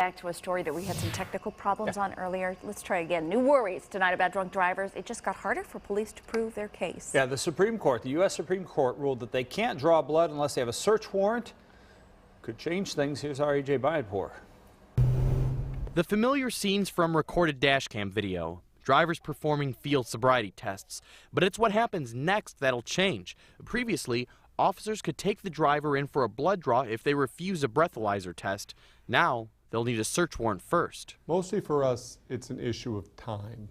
Back to a story that we had some technical problems on earlier. Let's try again. New worries tonight about drunk drivers. It just got harder for police to prove their case. Yeah, the Supreme Court, the U.S. Supreme Court ruled that they can't draw blood unless they have a search warrant. Could change things. Here's our AJ Bayadpour. The familiar scenes from recorded dashcam video. Drivers performing field sobriety tests. But it's what happens next that'll change. Previously, officers could take the driver in for a blood draw if they refuse a breathalyzer test. Now, they'll need a search warrant first. Mostly for us, it's an issue of time.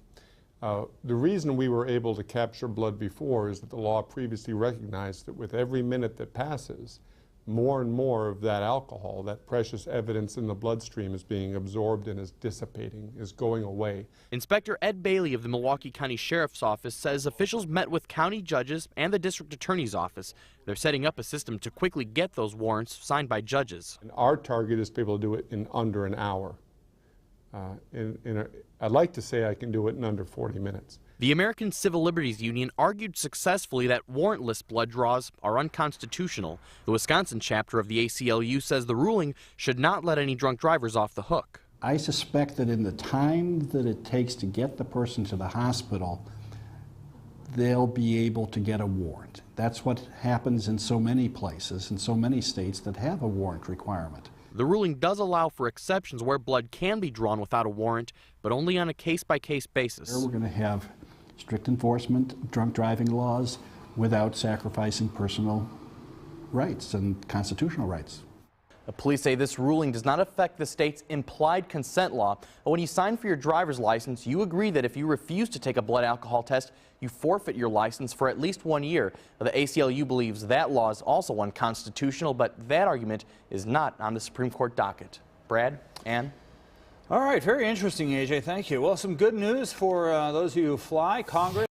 The reason we were able to capture blood before is that the law previously recognized that with every minute that passes, more and more of that alcohol, that precious evidence in the bloodstream, is being absorbed and is dissipating, is going away. Inspector Ed Bailey of the Milwaukee County Sheriff's Office says officials met with county judges and the district attorney's office. They're setting up a system to quickly get those warrants signed by judges. And our target is to be able to do it in under an hour. I'd like to say I can do it in under 40 minutes. The American Civil Liberties Union argued successfully that warrantless blood draws are unconstitutional. The Wisconsin chapter of the ACLU says the ruling should not let any drunk drivers off the hook. I suspect that in the time that it takes to get the person to the hospital, they'll be able to get a warrant. That's what happens in so many places, in so many states that have a warrant requirement. The ruling does allow for exceptions where blood can be drawn without a warrant, but only on a case-by-case basis. We're going to have strict enforcement of drunk driving laws without sacrificing personal rights and constitutional rights. The police say this ruling does not affect the state's implied consent law. When you sign for your driver's license, you agree that if you refuse to take a blood alcohol test, you forfeit your license for at least 1 year. The ACLU believes that law is also unconstitutional, but that argument is not on the Supreme Court docket. Brad, Ann? All right, very interesting, AJ. Thank you. Well, some good news for those of you who fly. Congress